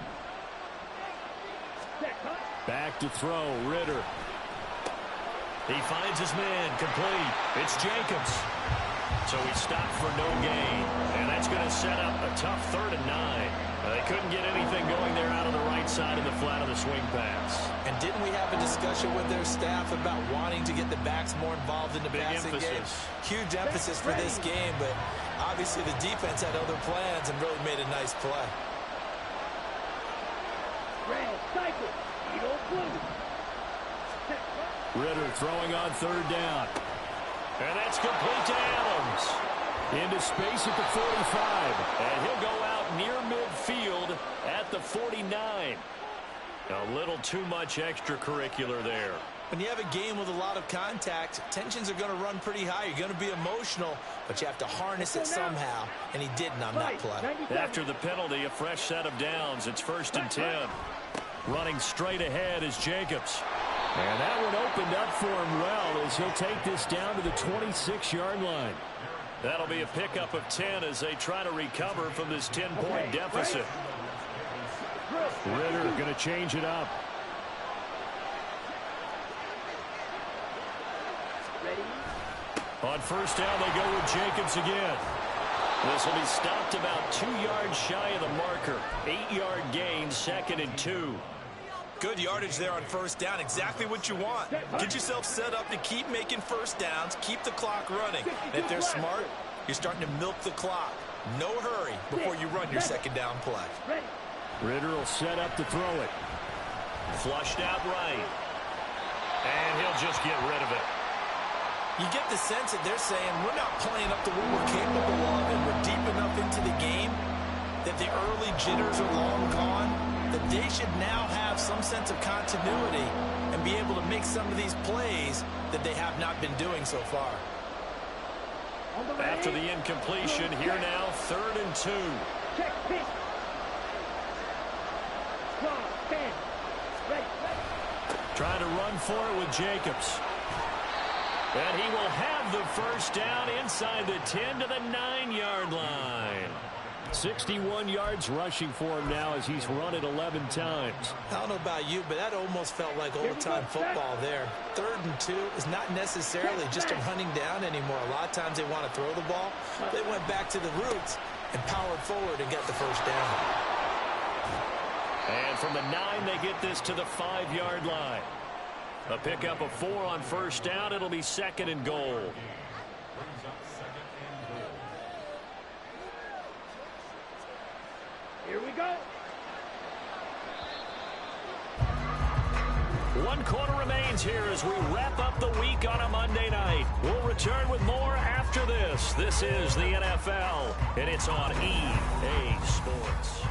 [SPEAKER 6] Back to throw, Ritter.
[SPEAKER 2] He finds his man, complete. It's Jacobs. So he stopped for no gain. And that's going to set up a tough 3rd and 9. They couldn't get anything going there out on the right side of the flat of the swing pass.
[SPEAKER 4] And didn't we have a discussion with their staff about wanting to get the backs more involved in the passing game? Huge emphasis for this game, but obviously the defense had other plans and really made a nice play.
[SPEAKER 6] Ritter throwing on 3rd down.
[SPEAKER 2] And that's complete to Adams.
[SPEAKER 6] Into space at the 45.
[SPEAKER 2] And he'll go out near midfield at the 49. A little too much extracurricular there.
[SPEAKER 4] When you have a game with a lot of contact, tensions are going to run pretty high. You're going to be emotional, but you have to harness it somehow, and he didn't on that play.
[SPEAKER 2] After the penalty, a fresh set of downs. It's 1st and 10. Running straight ahead is Jacobs.
[SPEAKER 6] And that one opened up for him well as he'll take this down to the 26-yard line.
[SPEAKER 2] That'll be a pickup of 10 as they try to recover from this 10-point deficit.
[SPEAKER 6] Ritter going to change it up.
[SPEAKER 2] On first down, they go with Jacobs again. This will be stopped about 2 yards shy of the marker. 8-yard gain, 2nd and 2.
[SPEAKER 4] Good yardage there on first down. Exactly what you want. Get yourself set up to keep making first downs, keep the clock running. And if they're smart, you're starting to milk the clock. No hurry before you run your second down play.
[SPEAKER 6] Ritter will set up to throw it.
[SPEAKER 2] Flushed out right. And he'll just get rid of it.
[SPEAKER 4] You get the sense that they're saying we're not playing up to what we're capable of and we're deep enough into the game that the early jitters are long gone, that they should now have some sense of continuity and be able to make some of these plays that they have not been doing so far.
[SPEAKER 2] After the incompletion, here now, 3rd and 2.
[SPEAKER 6] Trying to run for it with Jacobs.
[SPEAKER 2] And he will have the first down inside the 10 to the 9-yard line. 61 yards rushing for him now as he's run it 11 times.
[SPEAKER 4] I don't know about you, but that almost felt like old-time football there. 3rd and 2 is not necessarily just a running down anymore. A lot of times they want to throw the ball. They went back to the roots and powered forward and got the first down.
[SPEAKER 2] And from the 9, they get this to the 5-yard line. A pickup of 4 on first down. It'll be 2nd and goal.
[SPEAKER 3] Here we go.
[SPEAKER 2] 1 quarter remains here as we wrap up the week on a Monday night. We'll return with more after this. This is the NFL, and it's on EA Sports.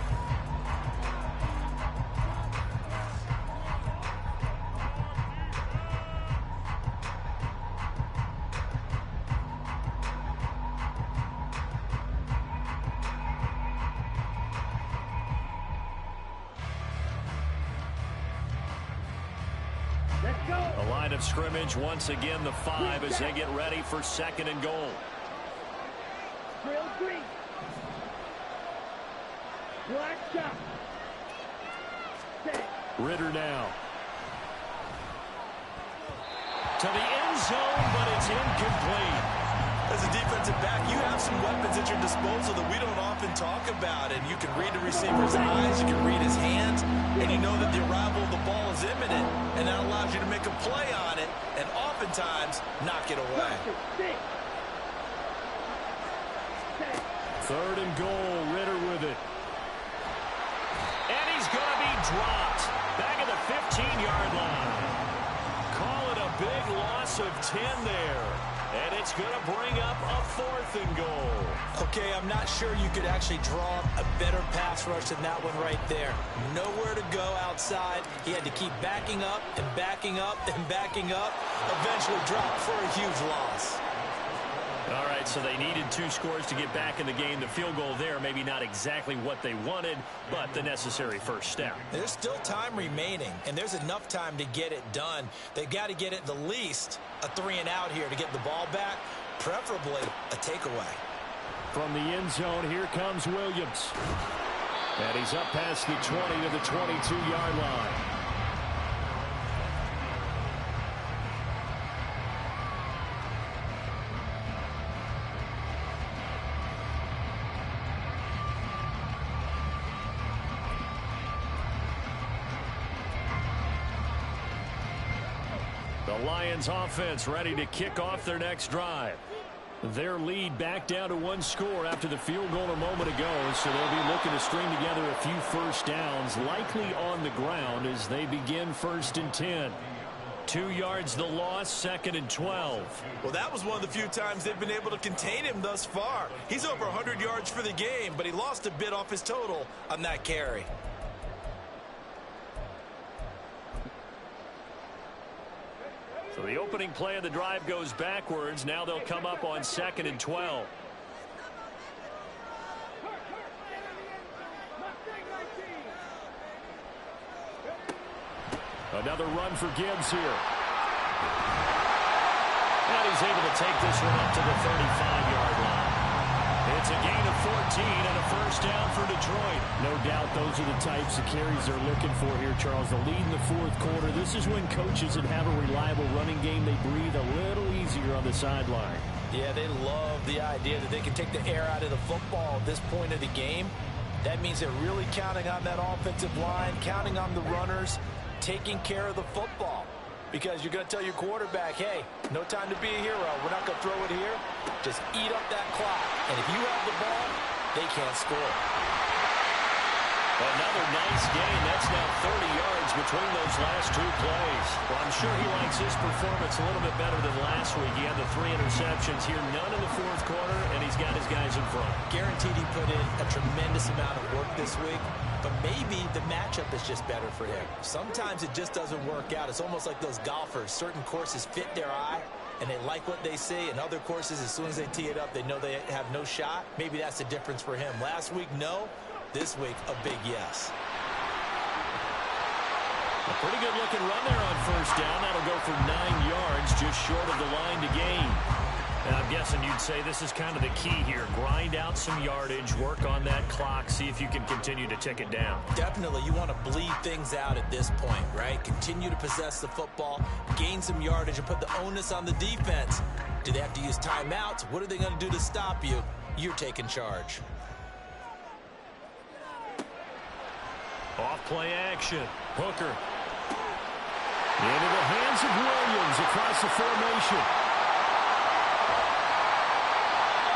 [SPEAKER 2] The line of scrimmage once again the 5 as they get ready for 2nd and goal.
[SPEAKER 3] Trail green. Black shot. Set.
[SPEAKER 2] Ritter now. To the end zone, but it's incomplete.
[SPEAKER 4] As a defensive back, you have some weapons at your disposal that we don't often talk about. And you can read the receiver's eyes, you can read his hands, and you know that the arrival of the ball is imminent, and that allows you to make a play on it, and oftentimes knock it away.
[SPEAKER 2] 3rd and goal, Ritter with it. And he's going to be dropped. Back at the 15-yard line. Call it a big loss of 10 there. And it's going to bring up a 4th and goal.
[SPEAKER 4] Okay, I'm not sure you could actually draw a better pass rush than that one right there. Nowhere to go outside. He had to keep backing up and backing up and backing up. Eventually dropped for a huge loss.
[SPEAKER 2] All right, so they needed 2 scores to get back in the game. The field goal there, maybe not exactly what they wanted, but the necessary first step.
[SPEAKER 4] There's still time remaining, and there's enough time to get it done. They've got to get it the least a 3-and-out here to get the ball back, preferably a takeaway.
[SPEAKER 6] From the end zone, here comes Williams. And he's up past the 20 to the 22-yard line.
[SPEAKER 2] The Lions offense ready to kick off their next drive. Their lead back down to 1 score after the field goal a moment ago, so they'll be looking to string together a few first downs, likely on the ground as they begin 1st and 10. 2 yards the loss, 2nd and 12.
[SPEAKER 4] Well, that was one of the few times they've been able to contain him thus far. He's over 100 yards for the game, but he lost a bit off his total on that carry.
[SPEAKER 2] So the opening play of the drive goes backwards. Now they'll come up on 2nd and 12.
[SPEAKER 6] Another run for Gibbs here.
[SPEAKER 2] And he's able to take this one up to the 35-yard line. It's a gain of 14 and a first down for Detroit.
[SPEAKER 6] No doubt those are the types of carries they're looking for here, Charles. The lead in the 4th quarter. This is when coaches that have a reliable running game, they breathe a little easier on the sideline.
[SPEAKER 4] Yeah, they love the idea that they can take the air out of the football at this point of the game. That means they're really counting on that offensive line, counting on the runners, taking care of the football. Because you're going to tell your quarterback, hey, no time to be a hero. We're not going to throw it here. Just eat up that clock. And if you have the ball, they can't score.
[SPEAKER 2] Another nice gain. That's now 30 yards between those last 2 plays. Well, I'm sure he likes his performance a little bit better than last week. He had the 3 interceptions here, none in the 4th quarter, and he's got his guys in front.
[SPEAKER 4] Guaranteed he put in a tremendous amount of work this week, but maybe the matchup is just better for him. Sometimes it just doesn't work out. It's almost like those golfers. Certain courses fit their eye, and they like what they see, and other courses, as soon as they tee it up, they know they have no shot. Maybe that's the difference for him. Last week, no. This week, a big yes.
[SPEAKER 2] A pretty good-looking run there on first down. That'll go for 9 yards, just short of the line to gain. And I'm guessing you'd say this is kind of the key here. Grind out some yardage, work on that clock, see if you can continue to tick it down.
[SPEAKER 4] Definitely, you want to bleed things out at this point, right? Continue to possess the football, gain some yardage, and put the onus on the defense. Do they have to use timeouts? What are they going to do to stop you? You're taking charge.
[SPEAKER 2] Off play action. Hooker. Into the hands of Williams across the formation.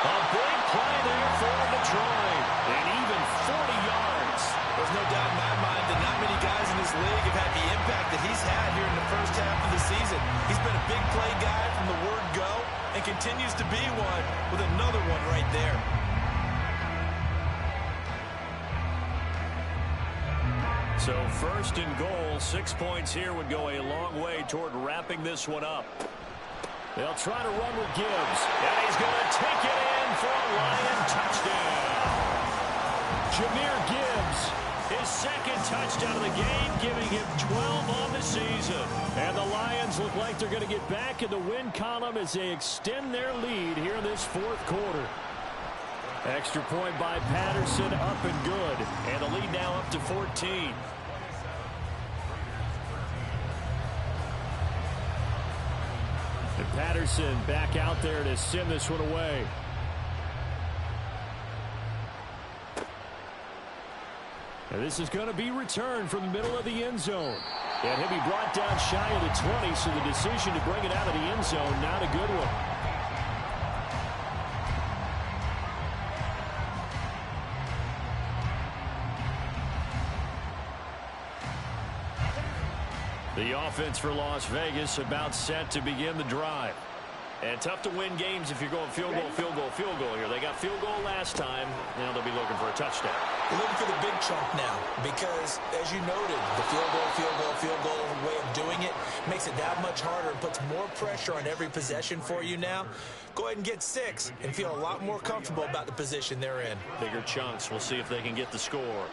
[SPEAKER 2] A big play there for Detroit. And even 40 yards.
[SPEAKER 4] There's no doubt in my mind that not many guys in this league have had the impact that he's had here in the first half of the season. He's been a big play guy from the word go and continues to be one with another one right there.
[SPEAKER 2] So first and goal, 6 points here would go a long way toward wrapping this one up. They'll try to run with Gibbs, and he's going to take it in for a Lion touchdown. Jahmyr Gibbs, his second touchdown of the game, giving him 12 on the season. And the Lions look like they're going to get back in the win column as they extend their lead here in this fourth quarter. Extra point by Patterson, up and good. And the lead now up to 14. And Patterson back out there to send this one away. And this is going to be returned from the middle of the end zone. And he'll be brought down shy of the 20, so the decision to bring it out of the end zone, not a good one. The offense for Las Vegas about set to begin the drive. And tough to win games if you're going field goal, field goal, field goal here. They got field goal last time. Now they'll be looking for a touchdown.
[SPEAKER 4] They're looking for the big chunk now because, as you noted, the field goal way of doing it makes it that much harder and puts more pressure on every possession for you now. Go ahead and get 6 and feel a lot more comfortable about the position they're in.
[SPEAKER 2] Bigger chunks. We'll see if they can get the score.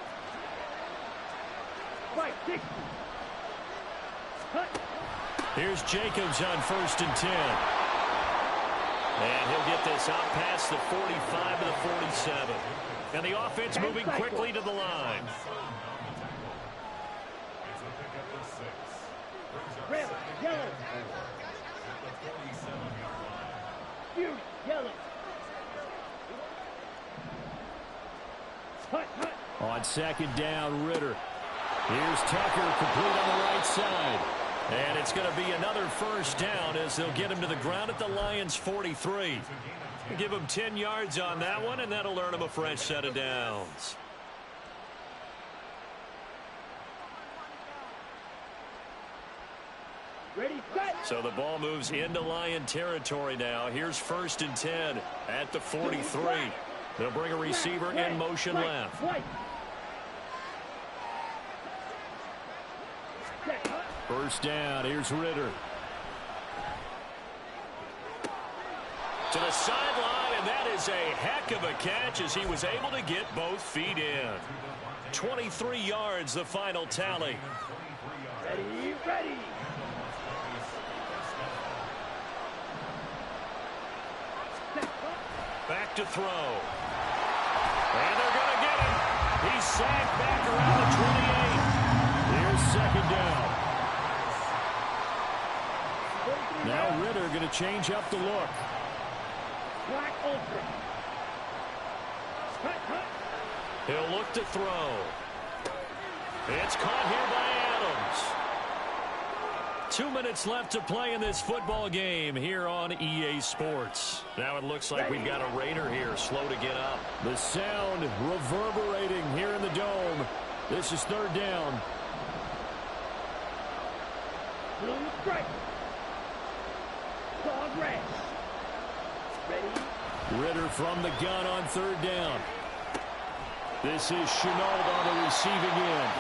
[SPEAKER 3] Right, 60.
[SPEAKER 2] Here's Jacobs on first and 10. And he'll get this out past the 45 to the 47. And the offense moving quickly to the line.
[SPEAKER 3] Red, yellow. Huge, yellow. Hut, hut.
[SPEAKER 2] On second down, Ritter. Here's Tucker, complete on the right side. And it's going to be another first down as they'll get him to the ground at the Lions' 43. Give him 10 yards on that one, and that'll earn him a fresh set of downs.
[SPEAKER 3] Ready, set.
[SPEAKER 2] So the ball moves into Lion territory now. Here's first and 10 at the 43. They'll bring a receiver in motion left. First down, here's Ritter. To the sideline, and that is a heck of a catch as he was able to get both feet in. 23 yards, the final tally.
[SPEAKER 3] Ready, ready.
[SPEAKER 2] Back to throw. And they're going to get him. He's sacked back around the 28. Here's second down. Now Ritter going to change up the look.
[SPEAKER 3] Black ultra. Cut, cut.
[SPEAKER 2] He'll look to throw. It's caught here by Adams. 2 minutes left to play in this football game here on EA Sports. Now it looks like we've got a Raider here, slow to get up. The sound reverberating here in the dome. This is third down.
[SPEAKER 3] Blue strike. Dog red. Ready.
[SPEAKER 2] Ritter from the gun on third down. This is Chenault on the receiving end.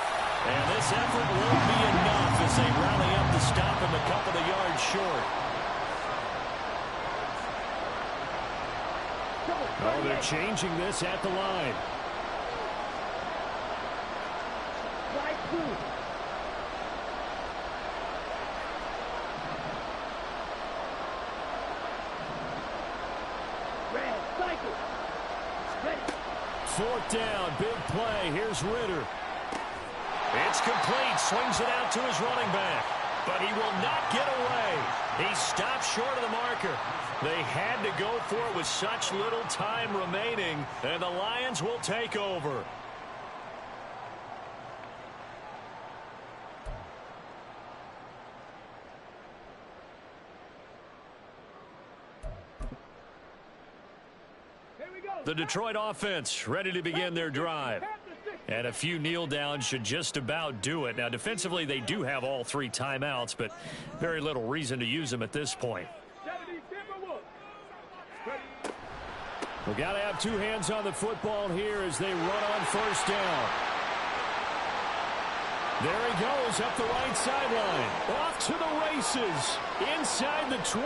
[SPEAKER 2] And this effort won't be enough as they rally up to stop him a couple of yards short. Oh, they're changing this at the line.
[SPEAKER 3] Right through.
[SPEAKER 6] 4th down, big play. Here's Ritter. It's complete. Swings it out to his running back. But he will not get away. He stopped short of the marker. They had to go for it with such little time remaining. And the Lions will take over. The Detroit offense ready to begin their drive. And a few kneel downs should just about do it. Now, defensively, they do have all 3 timeouts, but very little reason to use them at this point. We've got to have 2 hands on the football here as they run on 1st down. There he goes up the right sideline. Off to the races. Inside the 20.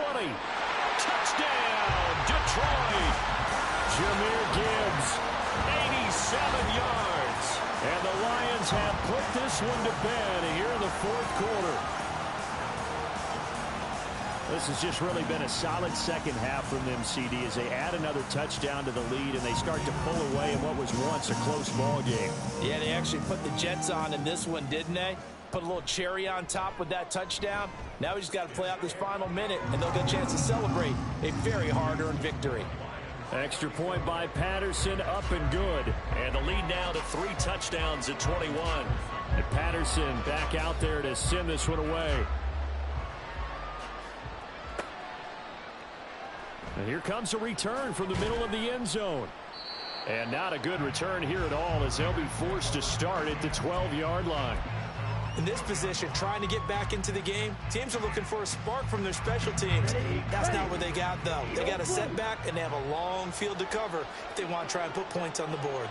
[SPEAKER 6] Touchdown, Detroit. Jahmyr Gibbs, 87 yards. And the Lions have put this one to bed here in the 4th quarter. This has just really been a solid second half from them, CD, as they add another touchdown to the lead and they start to pull away in what was once a close ball game.
[SPEAKER 5] Yeah, they actually put the Jets on in this one, didn't they? Put a little cherry on top with that touchdown. Now we just got to play out this final minute, and they'll get a chance to celebrate a very hard-earned victory.
[SPEAKER 6] Extra point by Patterson, up and good. And the lead now to 3 touchdowns at 21. And Patterson back out there to send this one away. And here comes a return from the middle of the end zone. And not a good return here at all as they'll be forced to start at the 12-yard line.
[SPEAKER 4] In this position, trying to get back into the game, teams are looking for a spark from their special teams. That's not what they got, though. They got a setback, and they have a long field to cover if they want to try and put points on the board.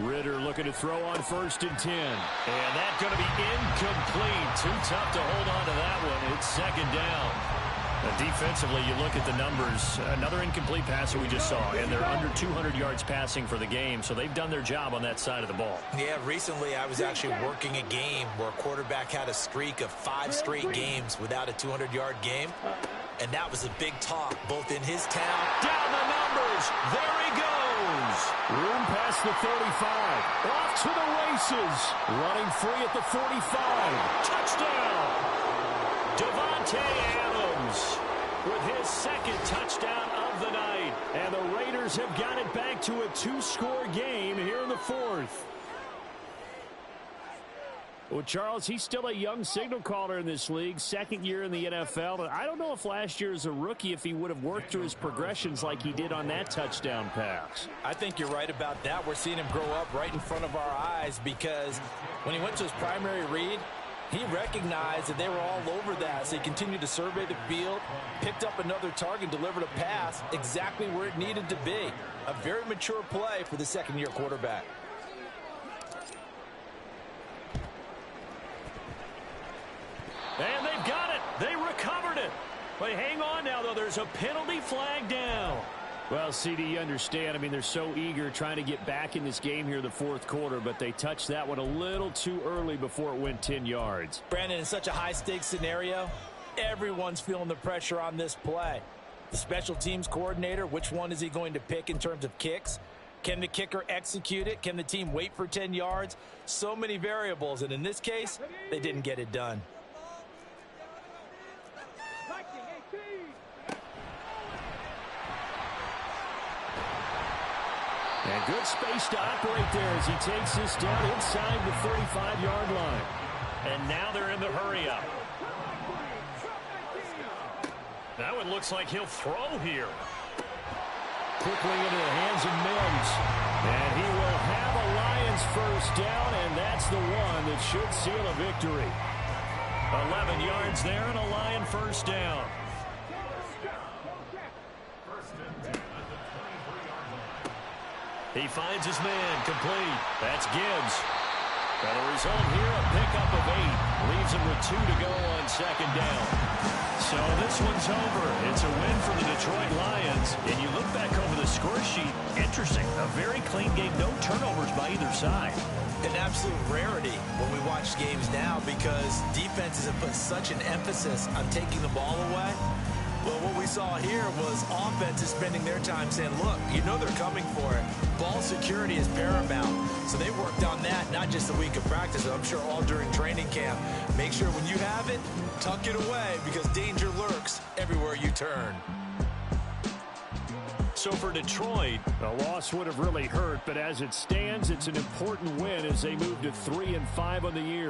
[SPEAKER 6] Ritter looking to throw on 1st and 10. And that's going to be incomplete. Too tough to hold on to that one. It's 2nd down. Defensively, you look at the numbers. Another incomplete pass that we just saw, and they're under 200 yards passing for the game, so they've done their job on that side of the ball.
[SPEAKER 4] Yeah, recently I was actually working a game where a quarterback had a streak of 5 straight games without a 200-yard game, and that was a big talk, both in his town.
[SPEAKER 6] Down the numbers. There he goes. Room past the 35. Off to the races. Running free at the 45. Touchdown. Devontae Adams with his 2nd touchdown of the night. And the Raiders have got it back to a 2-score game here in the 4th. Well, Charles, he's still a young signal caller in this league, 2nd year in the NFL. And I don't know if last year as a rookie, if he would have worked through his progressions like he did on that touchdown pass.
[SPEAKER 5] I think you're right about that. We're seeing him grow up right in front of our eyes because when he went to his primary read, he recognized that they were all over that, so he continued to survey the field, picked up another target, delivered a pass exactly where it needed to be. A very mature play for the 2nd-year quarterback.
[SPEAKER 6] And they've got it. They recovered it. But hang on now, though. There's a penalty flag down. Well, CD, you understand. I mean, they're so eager trying to get back in this game here in the 4th quarter, but they touched that one a little too early before it went 10 yards.
[SPEAKER 5] Brandon, in such a high-stakes scenario, everyone's feeling the pressure on this play. The special teams coordinator, which one is he going to pick in terms of kicks? Can the kicker execute it? Can the team wait for 10 yards? So many variables, and in this case, they didn't get it done.
[SPEAKER 6] And good space to operate there as he takes this down inside the 35-yard line. And now they're in the hurry-up. That one looks like he'll throw here. Quickly into the hands of Mims. And he will have a Lions 1st down, and that's the one that should seal a victory. 11 yards there and a Lion 1st down. He finds his man, complete. That's Gibbs. And the result here, a pickup of 8. Leaves him with 2 to go on 2nd down. So this one's over. It's a win for the Detroit Lions. And you look back over the score sheet, interesting. A very clean game, no turnovers by either side.
[SPEAKER 4] An absolute rarity when we watch games now because defenses have put such an emphasis on taking the ball away. Well, what we saw here was offenses spending their time saying, look, you know they're coming for it. Ball security is paramount. So they worked on that not just a week of practice, I'm sure all during training camp. Make sure when you have it, tuck it away because danger lurks everywhere you turn.
[SPEAKER 2] So for Detroit,
[SPEAKER 6] a loss would have really hurt, but as it stands, it's an important win as they move to 3-5 on the year.